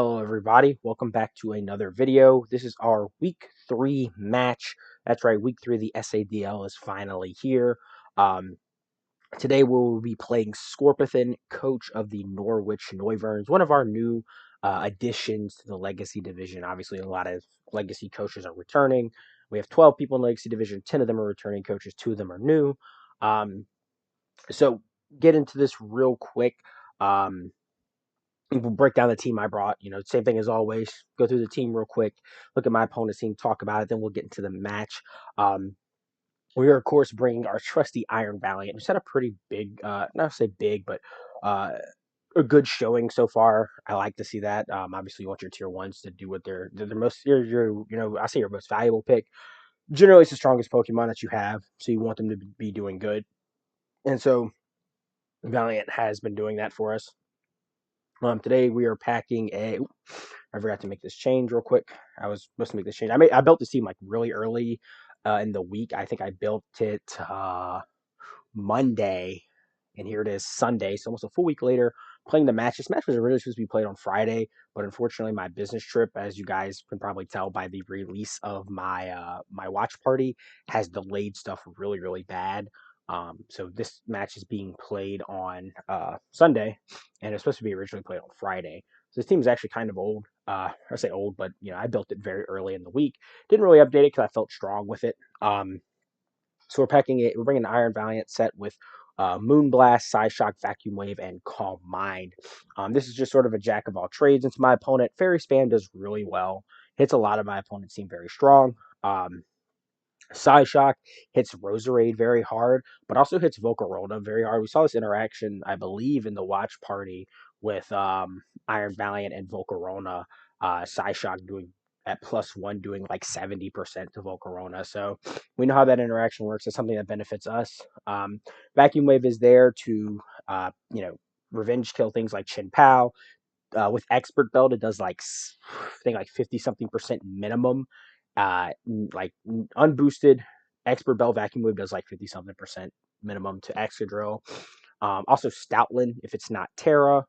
Hello everybody, welcome back to another video. This is our week 3 match. That's right, week 3 of the SADL is finally here. Um, Today we'll be playing Scorpithan, coach of the Norwich Noiverns, one of our new additions to the Legacy Division. Obviously, a lot of Legacy coaches are returning. We have 12 people in the Legacy Division, 10 of them are returning coaches, 2 of them are new. So get into this real quick. We'll break down the team I brought. Same thing as always. Go through the team real quick. Look at my opponent's team. Talk about it. Then we'll get into the match. We are of course bringing our trusty Iron Valiant, who's had a pretty big, not to say big, but uh, a good showing so far. I like to see that. Obviously, you want your tier ones to do what they're the most. I say your most valuable pick. Generally, it's the strongest Pokemon that you have, so you want them to be doing good. And so Valiant has been doing that for us. Today we are packing a. I forgot to make this change real quick. I was supposed to make this change. I built this team like really early in the week. I think I built it Monday, and here it is Sunday. So almost a full week later, playing the match. This match was originally supposed to be played on Friday, but unfortunately, my business trip, as you guys can probably tell by the release of my watch party, has delayed stuff really bad. So this match is being played on Sunday, and it's supposed to be originally played on Friday. So this team is actually kind of old. I say old, but I built it very early in the week. Didn't really update it because I felt strong with it. So we're packing it. We're bringing an Iron Valiant set with Moonblast, Psyshock, Vacuum Wave, and Calm Mind. This is just sort of a jack of all trades into my opponent. Fairy Spam does really well. Hits a lot of my opponents seem very strong. Psyshock hits Roserade very hard, but also hits Volcarona very hard. We saw this interaction, I believe, in the watch party with Iron Valiant and Volcarona. Psyshock doing at +1, doing like 70% to Volcarona. So we know how that interaction works. It's something that benefits us. Vacuum Wave is there to, revenge kill things like Chin Pao. With Expert Belt, it does like I think like 50 something percent minimum. Like unboosted Expert Belt Vacuum Wave does like 50 something percent minimum to Excadrill. Also Stoutland if it's not Terra.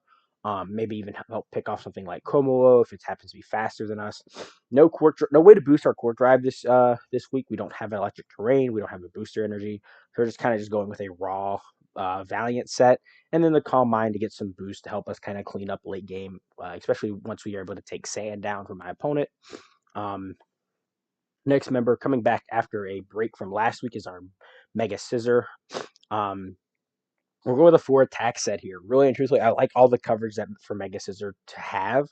Maybe even help pick off something like Komodo if it happens to be faster than us. No way to boost our Core Drive this week. We don't have electric terrain. We don't have a booster energy. So we're just kind of just going with a raw Valiant set, and then the Calm Mind to get some boost to help us kind of clean up late game, especially once we are able to take Sand down from my opponent. Next member coming back after a break from last week is our Mega Scizor. We're going with a 4 attack set here. Really and truthfully, I like all the coverage that for Mega Scizor to have.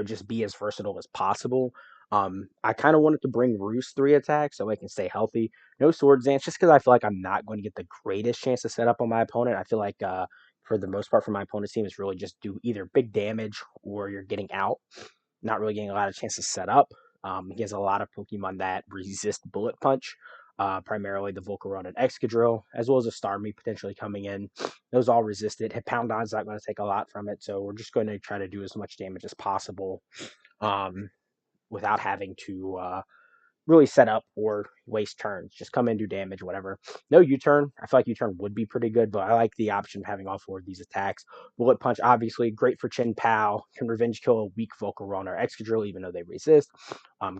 Just be as versatile as possible. I kind of wanted to bring Roost 3 attack so I can stay healthy. No Swords Dance, just because I feel like I'm not going to get the greatest chance to set up on my opponent. I feel like for the most part for my opponent's team, it's really just do either big damage or you're getting out. Not really getting a lot of chance to set up. He has a lot of Pokemon that resist Bullet Punch, primarily the Volcarona and Excadrill, as well as a Starmie potentially coming in. Those all resist it. Hippowdon's not going to take a lot from it, so we're just going to try to do as much damage as possible without having to really set up or waste turns. Just come in, do damage, whatever. No U-turn. I feel like U-turn would be pretty good, but I like the option of having all 4 of these attacks. Bullet Punch, obviously, great for Chin Pao. Can revenge kill a weak Volcarona or Excadrill, even though they resist.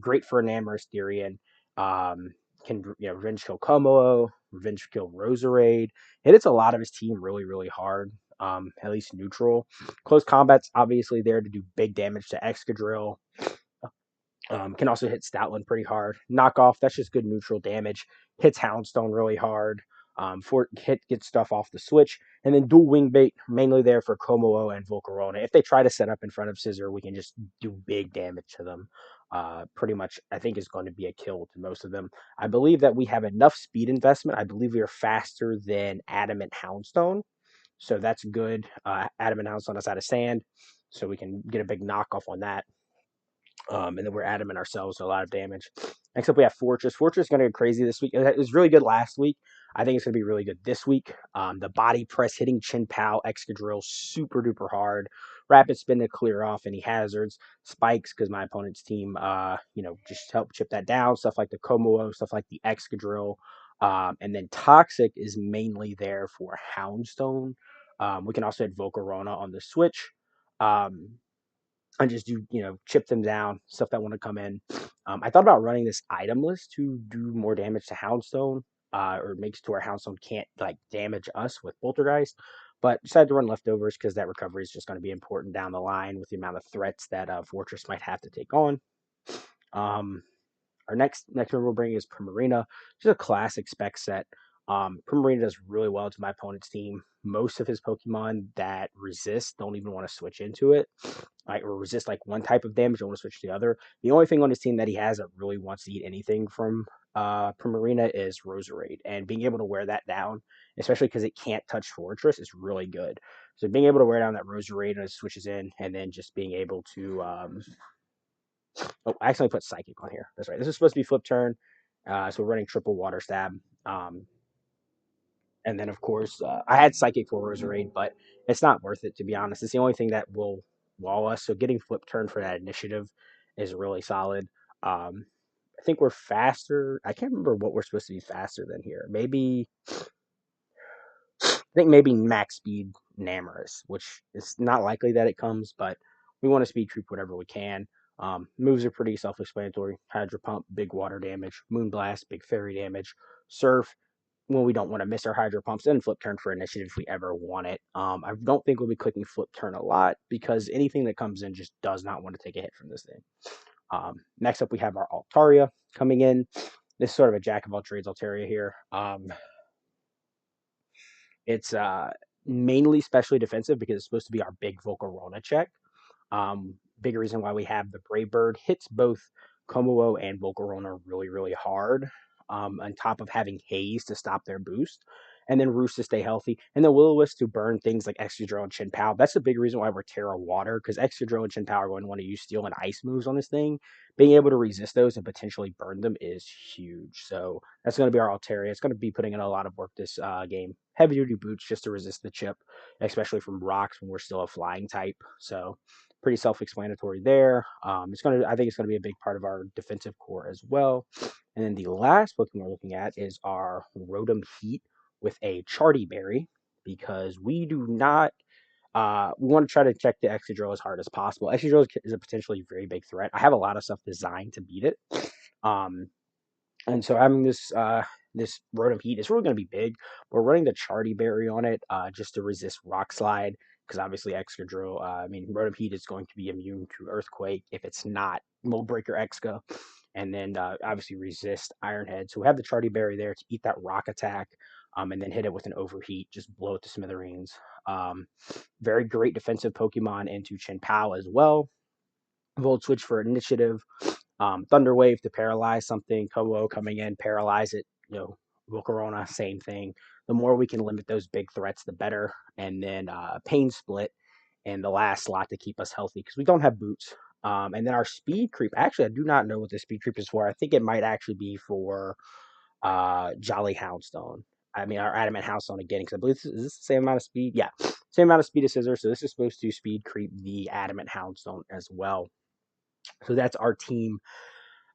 Great for an Amorous Therian. Can revenge kill Komodo, revenge kill Roserade. It hits a lot of his team really hard. At least neutral. Close combat's obviously there to do big damage to Excadrill. Can also hit Stoutland pretty hard. Knockoff, that's just good neutral damage. Hits Houndstone really hard. Gets stuff off the switch. And then Dual Wing Bait, mainly there for Komodo and Volcarona. If they try to set up in front of Scizor, we can just do big damage to them. Pretty much, I think, is going to be a kill to most of them. I believe that we have enough speed investment. I believe we are faster than Adamant Houndstone. So that's good. Adamant Houndstone is out of sand. So we can get a big knockoff on that. And then we're adamant ourselves, so a lot of damage. Next up, we have Fortress. Fortress is going to go crazy this week. It was really good last week. I think it's going to be really good this week. The body press hitting Chin Pao, Excadrill, super duper hard. Rapid spin to clear off any hazards. Spikes, because my opponent's team, just help chip that down. Stuff like the Komodo, stuff like the Excadrill. And then Toxic is mainly there for Houndstone. We can also hit Volcarona on the switch. Um, and just do, chip them down, stuff that want to come in. I thought about running this item list to do more damage to Houndstone, or makes to where Houndstone can't like damage us with Poltergeist, but decided to run leftovers because that recovery is just going to be important down the line with the amount of threats that Fortress might have to take on. Um, our next one we'll bring is Primarina, which is a classic spec set. Primarina does really well to my opponent's team. Most of his Pokemon that resist don't even want to switch into it, like, or resist like one type of damage, don't want to switch to the other. The only thing on his team that he has that really wants to eat anything from Primarina is Roserade, and being able to wear that down, especially because it can't touch Fortress, is really good. So being able to wear down that Roserade as it switches in, and then just being able to oh, I accidentally put Psychic on here. That's right. This is supposed to be Flip Turn. So we're running triple Water Stab. And then, of course, I had Psychic for Roserade, but it's not worth it, to be honest. It's the only thing that will wall us. So getting Flip Turn for that initiative is really solid. I think we're faster. I can't remember what we're supposed to be faster than here. I think maybe max speed Namorous, which is not likely that it comes, but we want to speed creep whatever we can. Moves are pretty self-explanatory. Hydro Pump, big water damage. Moonblast, big fairy damage. Surf, when we don't want to miss our Hydro Pumps. And Flip Turn for initiative if we ever want it. I don't think we'll be clicking Flip Turn a lot because anything that comes in just does not want to take a hit from this thing. Next up, we have our Altaria coming in. This is sort of a jack of all trades Altaria here. It's mainly specially defensive because it's supposed to be our big Volcarona check. Big reason why we have the Brave Bird hits both Komuo and Volcarona really, really hard. On top of having Haze to stop their boost, and then Roost to stay healthy, and then Will-O-Wisp to burn things like Excadrill and Chin-Pao. That's a big reason why we're Terra Water, because Excadrill and Chin-Pao are going to want to use Steel and Ice moves on this thing. Being able to resist those and potentially burn them is huge. So that's going to be our Altaria. It's going to be putting in a lot of work this game. Heavy duty boots just to resist the chip, especially from rocks when we're still a flying type. So pretty self-explanatory there. I think it's gonna be a big part of our defensive core as well. And then the last Pokemon we're looking at is our Rotom Heat with a Charty Berry, because we do not. We want to try to check the Excadrill as hard as possible. Excadrill is a potentially very big threat. I have a lot of stuff designed to beat it. Um, and so having this Rotom Heat is really going to be big. We're running the Charty Berry on it just to resist Rock Slide, because obviously Excadrill, Rotom Heat is going to be immune to Earthquake if it's not Mold Breaker Exca, and then obviously resist Iron Head. So we have the Charty Berry there to eat that Rock attack, and then hit it with an Overheat, just blow it to smithereens. Very great defensive Pokemon into Chin-Pao as well. Volt Switch for initiative. Thunder Wave to paralyze something. Kobo coming in, paralyze it. Volcarona, same thing. The more we can limit those big threats, the better. And then Pain Split in the last slot to keep us healthy because we don't have boots. And then our speed creep. Actually, I do not know what the speed creep is for. I think it might actually be for Jolly Houndstone. Our Adamant Houndstone again, because I believe is this the same amount of speed? Yeah, same amount of speed as Scizor. So this is supposed to speed creep the Adamant Houndstone as well. So that's our team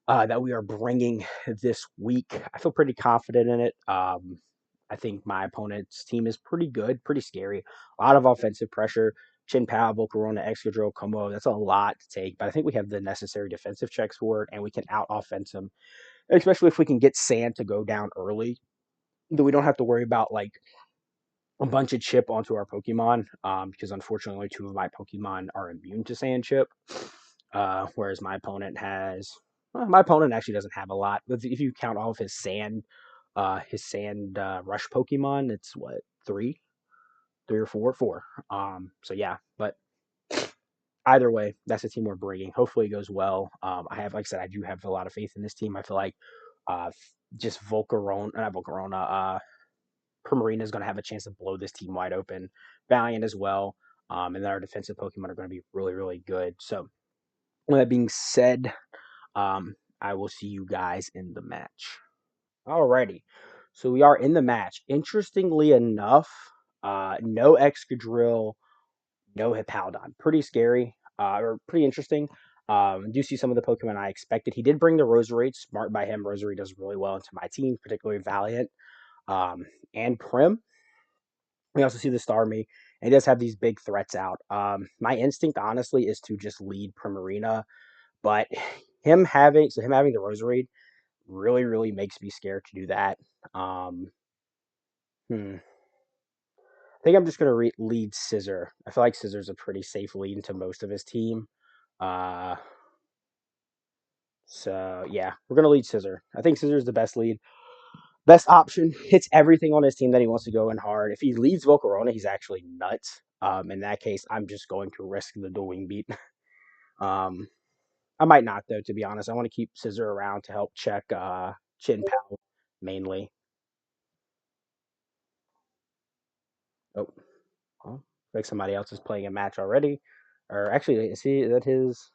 that we are bringing this week. I feel pretty confident in it. I think my opponent's team is pretty good, pretty scary. A lot of offensive pressure. Chin-Pao, Volcarona, Excadrill, Como. That's a lot to take, but I think we have the necessary defensive checks for it, and we can out-offense them, especially if we can get Sand to go down early. That we don't have to worry about like a bunch of chip onto our Pokemon, because unfortunately only two of my Pokemon are immune to Sand Chip, whereas my opponent has. Well, my opponent actually doesn't have a lot. If you count all of his sand rush Pokemon, it's what, three or four. So yeah, but either way, that's the team we're bringing. Hopefully it goes well. Like I said, I do have a lot of faith in this team. I feel like just not Volcarona, Primarina is going to have a chance to blow this team wide open. Valiant as well. And then our defensive Pokemon are going to be really, really good. So, with that being said, I will see you guys in the match. Alrighty. So, we are in the match. Interestingly enough, no Excadrill, no Hippowdon. Pretty scary, or pretty interesting. Do see some of the Pokemon I expected. He did bring the Roserade. Smart by him. Roserade does really well into my team, particularly Valiant and Prim. We also see the Starmie, and he does have these big threats out. My instinct, honestly, is to just lead Primarina, but him having the Roserade really, really makes me scared to do that. Um, I think I'm just gonna lead Scizor. I feel like Scissor's a pretty safe lead into most of his team. Uh, so yeah, we're gonna lead Scissor. I think Scissor's the best lead. Best option, hits everything on his team that he wants to go in hard. If he leads Volcarona, he's actually nuts. In that case, I'm just going to risk the dual wing beat. um, I might not though, to be honest. I want to keep Scissor around to help check Chin Pao mainly. Oh, well, like somebody else is playing a match already, or actually, is he that his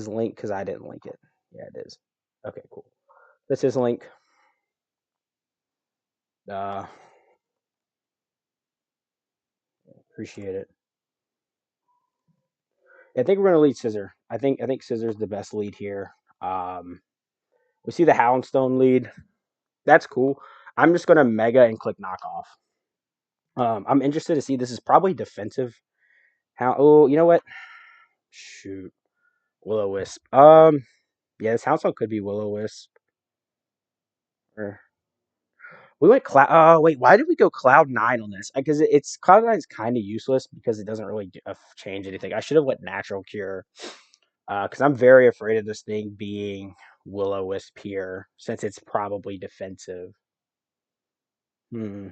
link? Because I didn't link it. Yeah, it is. Okay, cool. That's his link. Uh, appreciate it. I think we're gonna lead Scissor. I think Scissor's the best lead here. Um, we see the Houndstone lead. That's cool. I'm just gonna mega and click knockoff. I'm interested to see. This is probably defensive. How? Oh, you know what? Shoot, Will-O-Wisp. Yeah, this Houndstone could be Will-O-Wisp. Or we went Cloud. Oh wait, why did we go Cloud 9 on this? Because it's Cloud 9 is kind of useless because it doesn't really change anything. I should have went Natural Cure. Because I'm very afraid of this thing being Will-O-Wisp here, since it's probably defensive. Hmm.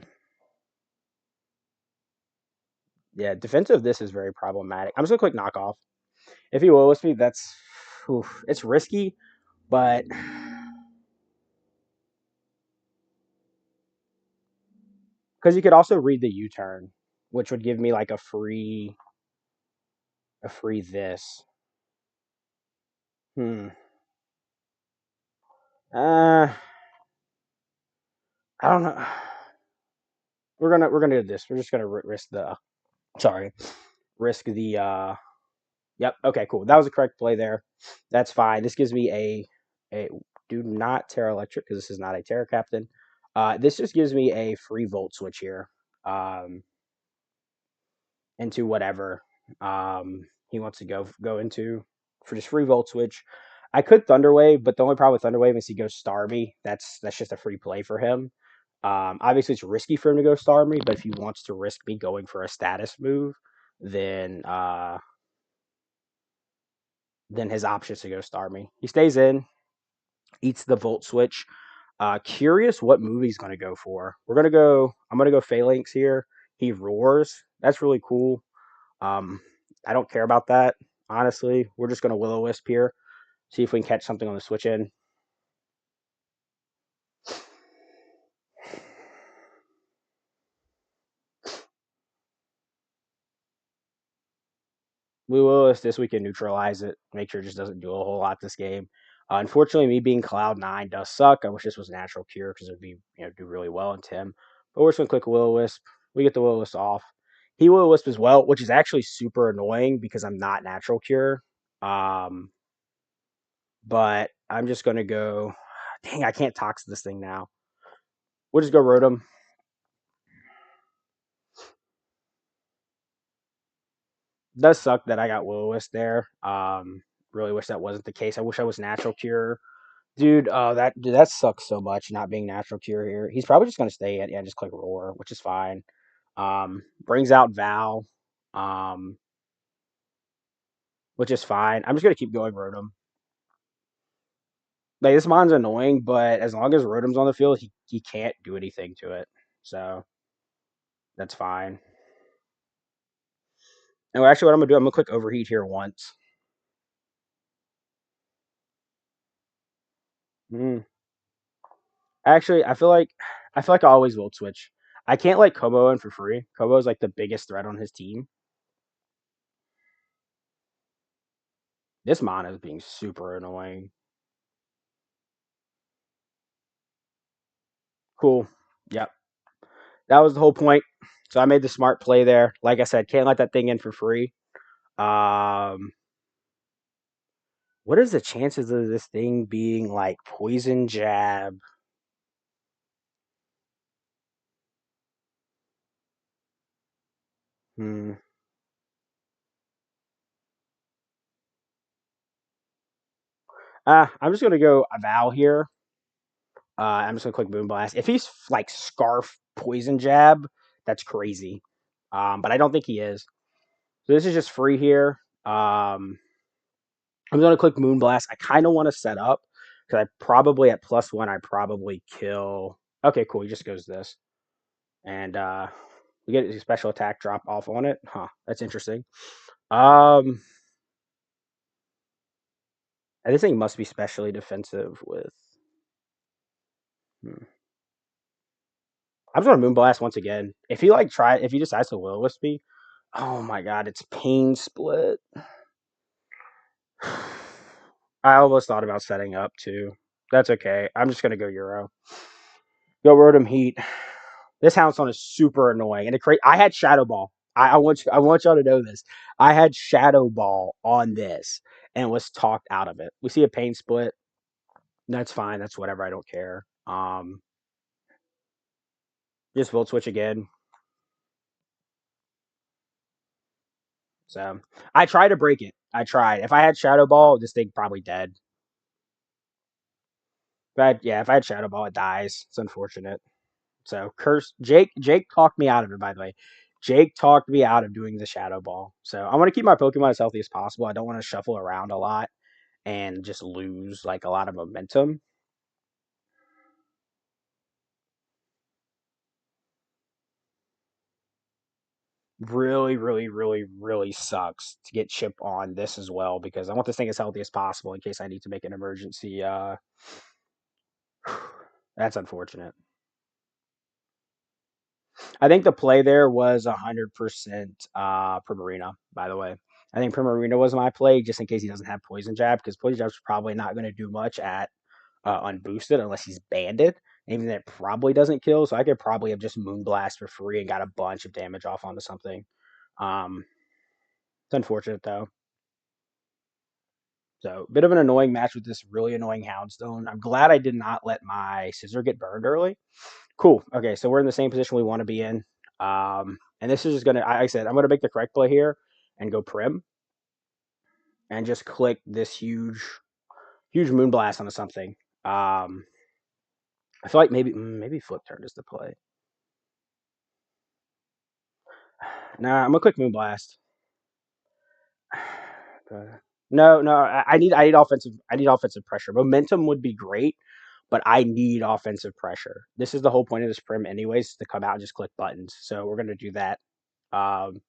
Yeah, defensive. This is very problematic. I'm just gonna click knockoff. If he Will-O-Wisp me, that's it's risky, but because you could also read the U-turn, which would give me like a free this. Hmm. Uh, I don't know. We're gonna do this. We're just gonna risk the. Sorry, risk the. Yep. Okay. Cool. That was the correct play there. That's fine. This gives me a. Do not Terra Electric because this is not a Terra Captain. This just gives me a free Volt Switch here. Into whatever he wants to go into for just free Volt Switch. I could Thunder Wave, but the only problem with Thunder Wave is he goes Starmie. That's just a free play for him. Obviously, it's risky for him to go Starmie, but if he wants to risk me going for a status move, then his option is to go Starmie. He stays in, eats the Volt Switch. Curious what move he's going to go for. I'm going to go Phalanx here. He roars. That's really cool. I don't care about that, honestly. We're just going to Will-O-Wisp here. See if we can catch something on the switch in. We will if this we can neutralize it. Make sure it just doesn't do a whole lot this game. Unfortunately, me being Cloud 9 does suck. I wish this was Natural Cure because it would be do really well into him. But we're just gonna click Will-O-Wisp. We get the Will-O-Wisp off. He Will-O-Wisp as well, which is actually super annoying because I'm not Natural Cure. Um, but I'm just gonna go. Dang, I can't tox this thing now. We'll just go Rotom. Does suck that I got Will-O-Wisp there. Really wish that wasn't the case. I wish I was Natural Cure. Dude, that sucks so much not being Natural Cure here. He's probably just gonna stay at just click Roar, which is fine. Brings out Val, um, which is fine. I'm just gonna keep going Rotom. Like this mon's annoying, but as long as Rotom's on the field, he can't do anything to it. So that's fine. And actually, what I'm gonna do, I'm gonna click Overheat here once. Mm. Actually, I feel like I always Volt Switch. I can't like Kobo in for free. Kobo is like the biggest threat on his team. This mana is being super annoying. Cool. Yep. That was the whole point. So I made the smart play there. Like I said, can't let that thing in for free. Um, what is the chances of this thing being like poison jab? Hmm. I'm just gonna go Avow here. I'm just gonna click Moonblast. If he's like Scarf Poison Jab, that's crazy. But I don't think he is. So this is just free here. I'm gonna click Moonblast. I kind of want to set up because I probably at +1. I probably kill. Okay, cool. He just goes this, and we get a special attack drop off on it. Huh, that's interesting. Um, and this thing must be specially defensive with. Hmm. I'm just gonna Moonblast once again. If he if he decides to Will-O-Wisp me, oh my god, it's Pain Split. I almost thought about setting up too. That's okay. I'm just gonna go Euro. Go Rotom Heat. This Houndstone is super annoying, and I had Shadow Ball. I want y'all to know this. I had Shadow Ball on this and was talked out of it. We see a Pain Split. That's fine. That's whatever. I don't care. Just Volt Switch again. So I tried to break it. I tried. If I had Shadow Ball, this thing probably dead. But yeah, if I had Shadow Ball, it dies. It's unfortunate. So curse Jake talked me out of it, by the way. Jake talked me out of doing the Shadow Ball. So I want to keep my Pokemon as healthy as possible. I don't want to shuffle around a lot and just lose like a lot of momentum. Really, really, really, really sucks to get Chip on this as well because I want this thing as healthy as possible in case I need to make an emergency. That's unfortunate. I think the play there was 100% Primarina, by the way. I think Primarina was my play just in case he doesn't have Poison Jab because Poison Jab's probably not going to do much at unboosted unless he's banded. Even that probably doesn't kill, so I could probably have just Moonblast for free and got a bunch of damage off onto something. Um, it's unfortunate though. So, bit of an annoying match with this really annoying Houndstone. I'm glad I did not let my Scizor get burned early. Cool. Okay, so we're in the same position we want to be in. And this is just gonna, I said, I'm gonna make the correct play here and go Prim and just click this huge Moonblast onto something. I feel like maybe Flip Turn is the play. Nah, I'm gonna click Moonblast. No, I need offensive pressure. Momentum would be great, but I need offensive pressure. This is the whole point of this Prim, anyways, to come out and just click buttons. So we're gonna do that. Um,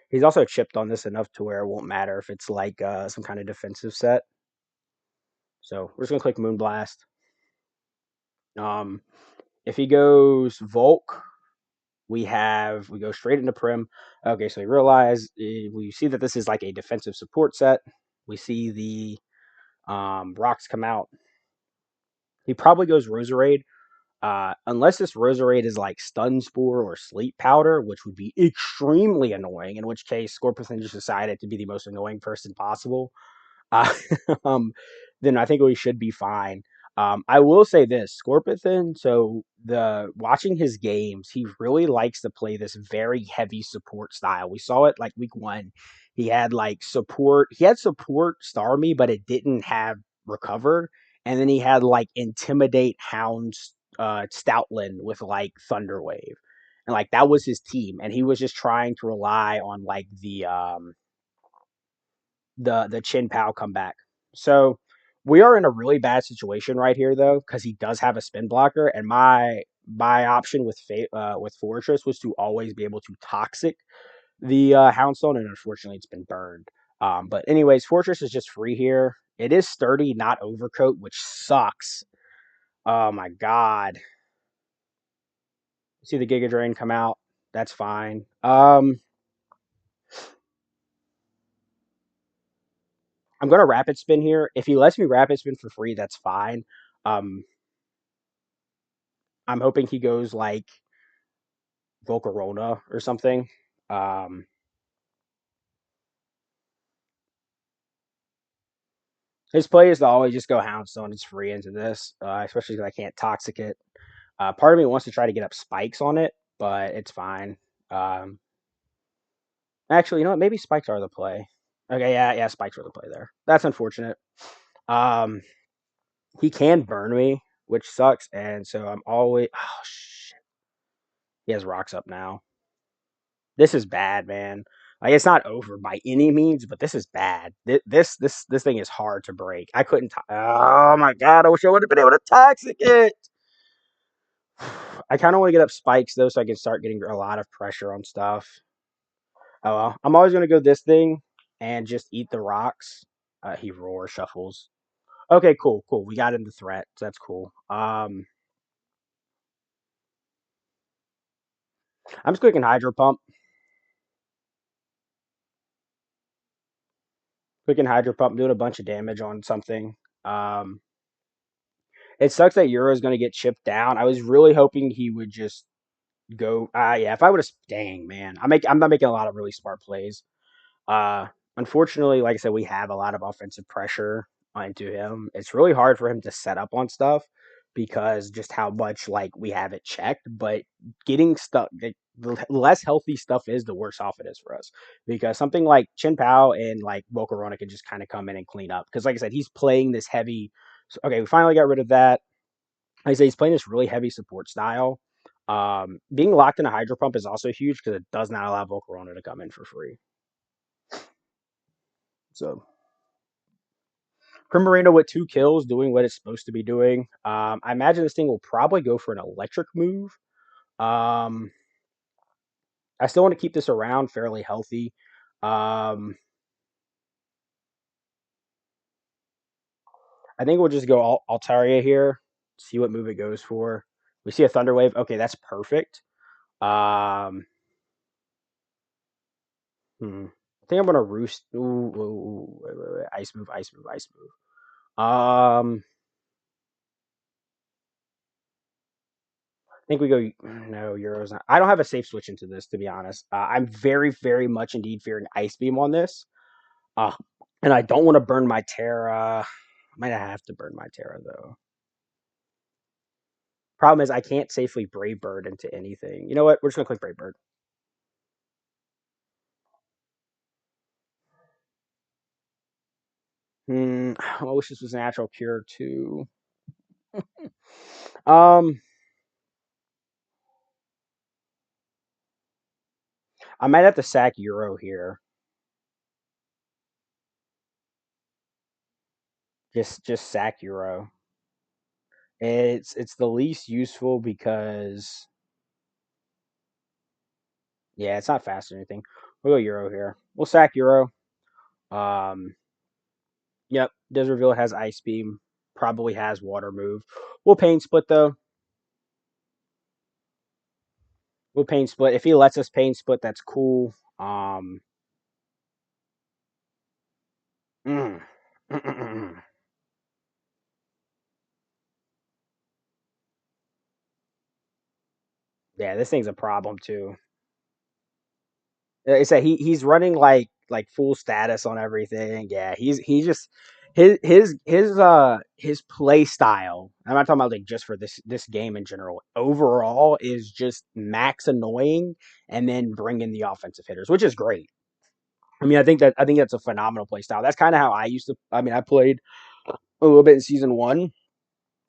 he's also chipped on this enough to where it won't matter if it's like some kind of defensive set. So we're just gonna click Moonblast. Um, if he goes Volk, we go straight into Prim. Okay, so we realize we see that this is like a defensive support set. We see the rocks come out. He probably goes Roserade. Unless this Roserade is like Stun Spore or Sleep Powder, which would be extremely annoying, in which case Scorpithan just decided to be the most annoying person possible. Uh, um, then I think we should be fine. I will say this, Scorpithan. So the watching his games, he really likes to play this very heavy support style. We saw it like week 1. He had like support. He had support Starmie, but it didn't have recovered. And then he had like intimidate Hounds, Stoutland with like Thunder Wave, and like that was his team. And he was just trying to rely on like the Chin Pow comeback. So we are in a really bad situation right here, though, because he does have a spin blocker, and my option with Fortress was to always be able to toxic the Houndstone, and unfortunately, it's been burned. But anyways, Fortress is just free here. It is sturdy, not overcoat, which sucks. Oh my god! See the Giga Drain come out. That's fine. I'm gonna rapid spin here. If he lets me rapid spin for free, that's fine. Um, I'm hoping he goes like Volcarona or something. Um, His play is to always just go Houndstone. It's free into this, especially because I can't Toxic it. Part of me wants to try to get up spikes on it, but it's fine. Um, Actually, you know what? Maybe spikes are the play. Okay, yeah, spikes are the play there. That's unfortunate. Um, he can burn me, which sucks, and so I'm always. Oh shit! He has rocks up now. This is bad, man. Like it's not over by any means, but this is bad. This thing is hard to break. I couldn't. Oh my god! I wish I would have been able to toxic it. I kind of want to get up spikes though, so I can start getting a lot of pressure on stuff. Oh well, I'm always gonna go this thing and just eat the rocks. He roar shuffles. Okay, cool. We got into threat, so that's cool. I'm just clicking Hydro Pump. Clicking Hydro Pump, doing a bunch of damage on something. Um, it sucks that Euro is gonna get chipped down. I was really hoping he would just go. Yeah. If I would have, dang man, I'm not making a lot of really smart plays. Uh, Unfortunately, like I said, we have a lot of offensive pressure onto him. It's really hard for him to set up on stuff because just how much like we have it checked. But getting stuck, the less healthy stuff is, the worse off it is for us. Because something like Chin Pao and like Volcarona can just kind of come in and clean up. Because like I said, he's playing this heavy. So, okay, we finally got rid of that. Like I say he's playing this really heavy support style. Being locked in a Hydro Pump is also huge because it does not allow Volcarona to come in for free. So Primarina with 2 kills, doing what it's supposed to be doing. I imagine this thing will probably go for an electric move. Um, I still want to keep this around fairly healthy. Um, I think we'll just go Altaria here, see what move it goes for. We see a Thunder Wave. Okay, that's perfect. Um, I think I'm gonna roost. Wait. Ice move. I think we go. No, Euro's not. I don't have a safe switch into this, to be honest. I'm very much indeed fearing Ice Beam on this. Uh, and I don't want to burn my Terra. I might have to burn my Terra, though. Problem is, I can't safely Brave Bird into anything. You know what? We're just going to click Brave Bird. I wish this was Natural Cure, too. um, I might have to sack Euro here. Just sack Euro. It's the least useful because yeah, it's not fast or anything. We'll go Euro here. We'll sack Euro. Um, yep, Desert Reveal has Ice Beam. Probably has Water Move. We'll Pain Split though. We'll Pain Split. If he lets us Pain Split, that's cool. Mm, yeah, this thing's a problem too. Like I said, he's running like full status on everything. Yeah, he's just his play style. I'm not talking about like just for this game in general. Overall, is just max annoying, and then bring in the offensive hitters, which is great. I mean, I think that's a phenomenal play style. That's kind of how I used to. I mean, I played a little bit in season one.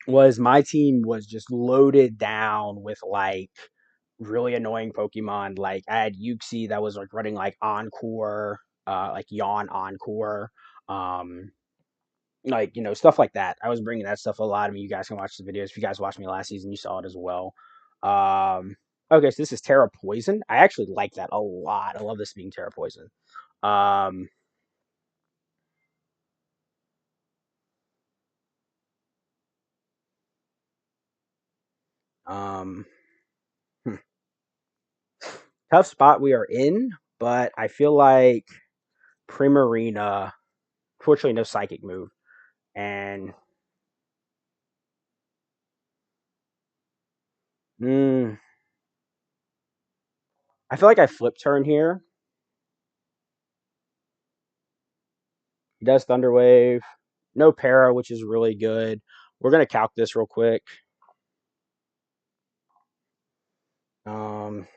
Was my team was just loaded down with like really annoying Pokemon. Like I had Uxie that was like running like Encore, like Yawn Encore, um, like stuff like that. I was bringing that stuff a lot. I mean, you guys can watch the videos. If you guys watched me last season, you saw it as well. Um, okay, so this is Terra Poison. I actually like that a lot. I love this being Terra Poison. Um, um, hmm. Tough spot we are in, but I feel like Primarina. Fortunately, no psychic move, and mm, I feel like I flip turn here. He does Thunder Wave. No para, which is really good. We're gonna calc this real quick. Um,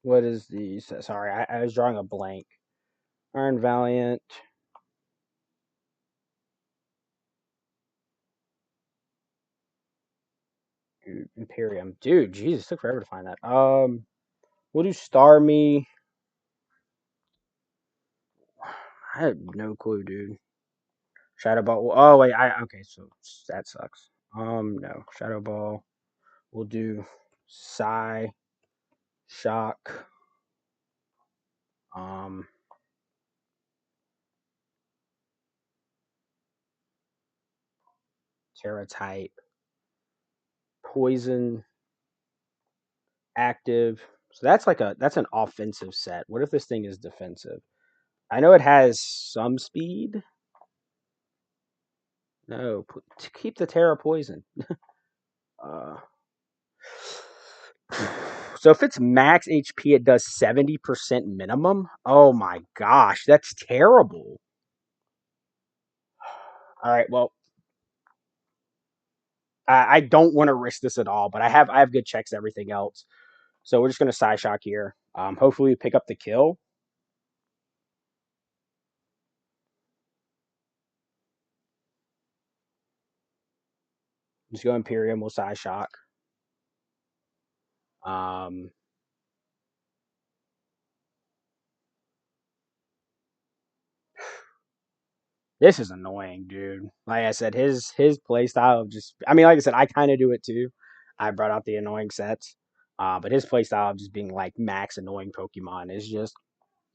what is the? Sorry, I was drawing a blank. Iron Valiant. Imperium. Dude, Jesus, took forever to find that. We'll do Starmie. I have no clue, dude. Shadow Ball. Oh wait, okay, so that sucks. No, Shadow Ball. We'll do Psy, Shock. Um, Terra type, Poison, Active. So that's an offensive set. What if this thing is defensive? I know it has some speed. No, keep the Terra Poison. Uh, so if it's max HP, it does 70% minimum. Oh my gosh, that's terrible. All right, well, I don't want to risk this at all, but I have good checks everything else. So we're just gonna side shock here. Hopefully we pick up the kill. Just go Imperium, we'll side shock. Um, this is annoying, dude. Like I said, his play style just. I mean, like I said, I kind of do it too. I brought out the annoying sets, but his play style of just being like max annoying Pokemon is just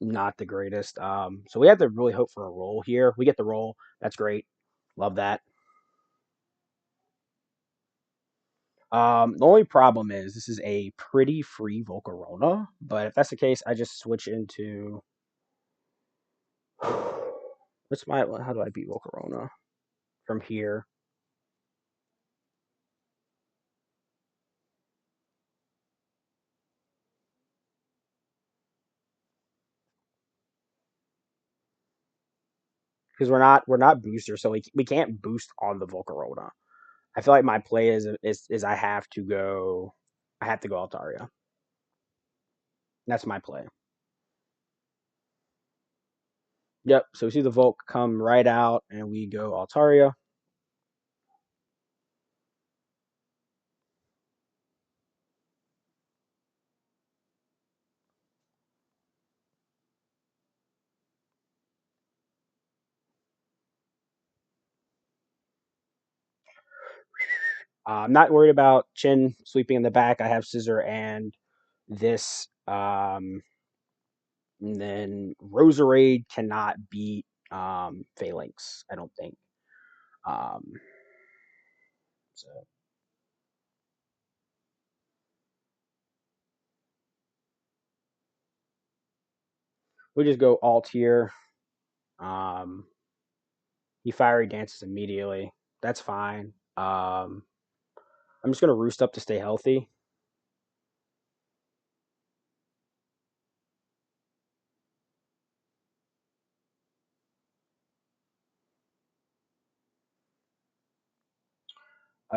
not the greatest. So we have to really hope for a roll here. We get the roll. That's great. Love that. The only problem is this is a pretty free Volcarona, but if that's the case, I just switch into what's my how do I beat Volcarona from here? Because we're not boosters, so we can't boost on the Volcarona. I feel like my play is I have to go Altaria. That's my play. Yep. So we see the Volk come right out, and we go Altaria. I'm not worried about Chin sweeping in the back. I have Scizor and this. And then Roserade cannot beat Phalanx, I don't think. Um, so we just go alt here. Um, he fiery dances immediately. That's fine. I'm just gonna roost up to stay healthy.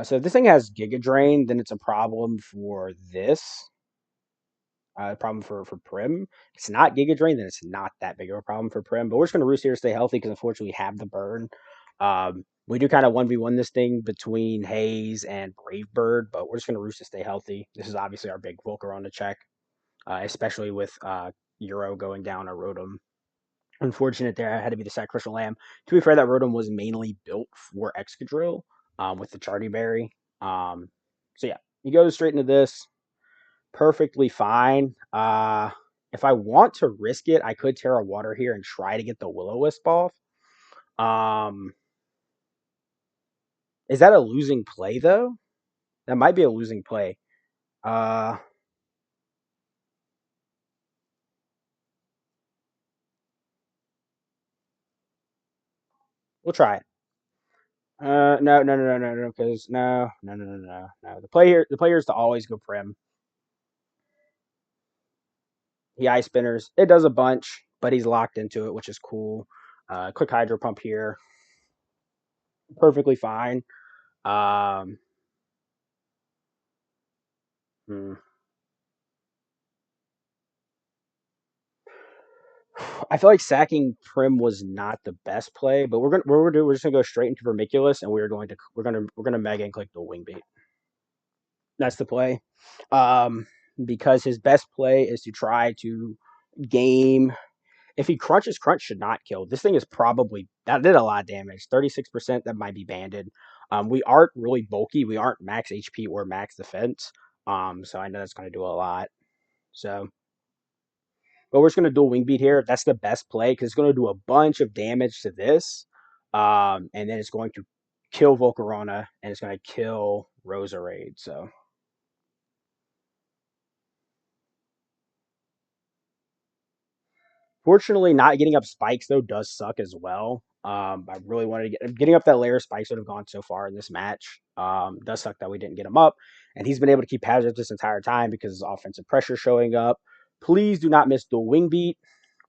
So if this thing has Giga Drain, then it's a problem for this. Problem for Prim. If it's not Giga Drain, then it's not that big of a problem for Prim. But we're just gonna roost here to stay healthy because unfortunately we have the burn. We do kind of 1v1 this thing between Haze and Brave Bird, but we're just gonna roost to stay healthy. This is obviously our big Volcarona check, especially with Euro going down a Rotom. Unfortunate there, I had to be the sacrificial lamb. To be fair, that Rotom was mainly built for Excadrill with the Charty Berry. So yeah, he goes straight into this perfectly fine. If I want to risk it, I could Terra Water here and try to get the Will-O-Wisp off. Um, is that a losing play though? That might be a losing play. Uh, We'll try it. No, no, no, no, no, no, because no. The player is to always go prim. He ice spinners. It does a bunch, but he's locked into it, which is cool. Quick hydro pump here, perfectly fine. Um, hmm. I feel like sacking Prim was not the best play, but we're just gonna go straight into Vermiculus, and we're gonna mega and click the wing beat. That's the play, because his best play is to try to game. If he crunches, crunch should not kill. This thing is probably that did a lot of damage. 36%. That might be banded. We aren't really bulky. We aren't max HP or max defense. So I know that's gonna do a lot. So but we're just going to dual wing beat here. That's the best play because it's going to do a bunch of damage to this. And then it's going to kill Volcarona and it's going to kill Roserade. So, fortunately, not getting up spikes, though, does suck as well. I really wanted to getting up that layer of spikes would have gone so far in this match. Does suck that we didn't get him up. And he's been able to keep hazards this entire time because his offensive pressure showing up. Please do not miss dual wing beat.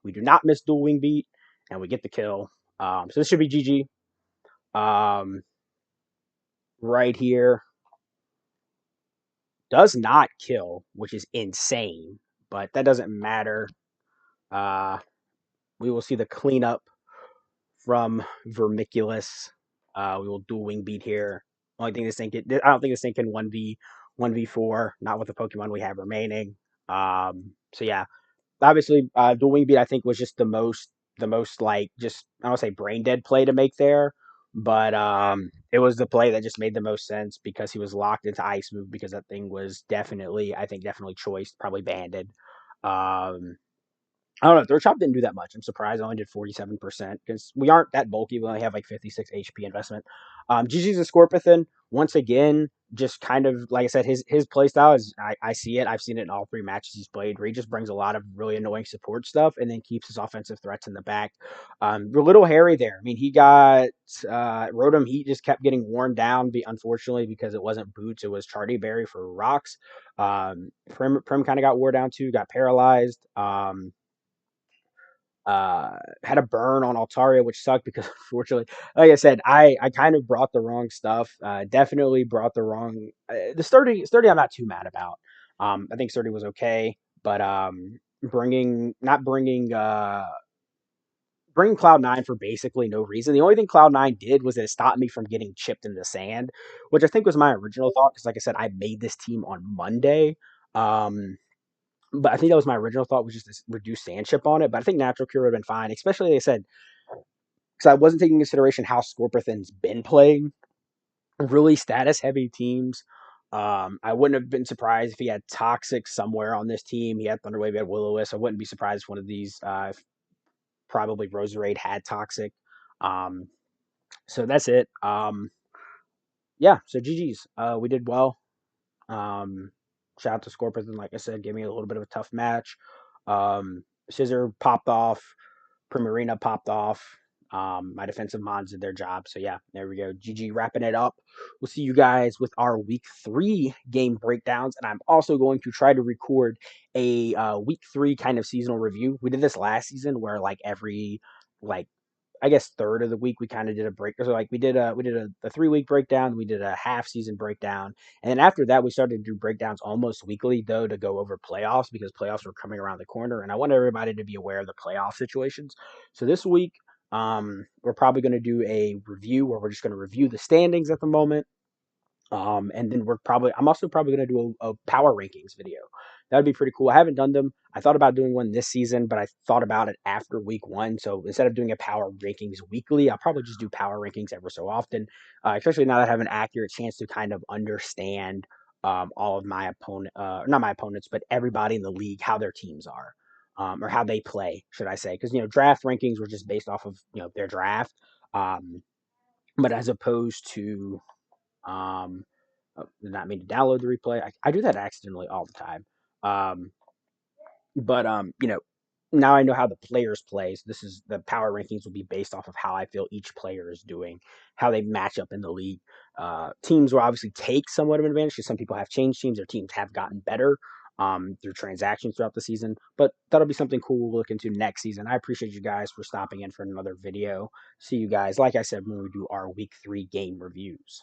We do not miss dual wing beat, and we get the kill. So this should be GG. Right here does not kill, which is insane, but that doesn't matter. Uh, we will see the cleanup from Vermiculus. We will dual wing beat here. Only thing this thing can, I don't think this thing can 1v4, not with the Pokemon we have remaining. So yeah, obviously dual wing beat I think was just the most like just I don't say brain dead play to make there, but it was the play that just made the most sense because he was locked into ice move because that thing was definitely choiced, probably banded. Um, I don't know. Third chop didn't do that much. I'm surprised I only did 47% because we aren't that bulky. We only have like 56 HP investment. GG's a Scorpithan. Once again, just kind of like I said, his play style is I see it. I've seen it in all three matches he's played where he just brings a lot of really annoying support stuff and then keeps his offensive threats in the back. We're a little hairy there. I mean, he got Rotom Heat just kept getting worn down, unfortunately, because it wasn't boots, it was Chardy Berry for rocks. Prim kind of got wore down too, got paralyzed. Had a burn on Altaria, which sucked because unfortunately, like I said, I kind of brought the wrong stuff. Definitely brought the wrong. The sturdy I'm not too mad about. I think sturdy was okay, but bringing not bringing Cloud9 for basically no reason. The only thing Cloud9 did was that it stopped me from getting chipped in the sand, which I think was my original thought because, like I said, I made this team on Monday. Um, but I think that was my original thought was just to reduce sand chip on it. But I think natural cure would have been fine, especially like I said, because I wasn't taking into consideration how Scorpithan's been playing really status heavy teams. I wouldn't have been surprised if he had Toxic somewhere on this team. He had Thunderwave, he had Will-O-Wisp. I wouldn't be surprised if one of these, probably Roserade, had Toxic. Um, so that's it. Yeah, so GG's. We did well. Um, Shout out to Scorpithan. Like I said, gave me a little bit of a tough match. Scizor popped off. Primarina popped off. My defensive mons did their job. So yeah, there we go. GG wrapping it up. We'll see you guys with our week 3 game breakdowns. And I'm also going to try to record a week 3 kind of seasonal review. We did this last season where like every like I guess third of the week we kind of did a break. So like we did a 3 week breakdown, we did a half season breakdown, and then after that we started to do breakdowns almost weekly though to go over playoffs because playoffs were coming around the corner, and I want everybody to be aware of the playoff situations. So this week we're probably going to do a review where we're just going to review the standings at the moment. And then I'm also probably going to do a power rankings video. That would be pretty cool. I haven't done them. I thought about doing one this season, but I thought about it after week 1. So instead of doing a power rankings weekly, I'll probably just do power rankings ever so often, especially now that I have an accurate chance to kind of understand all of my not my opponents, but everybody in the league, how their teams are. Or how they play, should I say? Because draft rankings were just based off of their draft, but as opposed to um, did not mean to download the replay. I do that accidentally all the time. Um, but now I know how the players play. So this is the power rankings will be based off of how I feel each player is doing, how they match up in the league. Teams will obviously take somewhat of an advantage because some people have changed teams. Their teams have gotten better through transactions throughout the season. But that'll be something cool we'll look into next season. I appreciate you guys for stopping in for another video. See you guys, like I said, when we do our week 3 game reviews.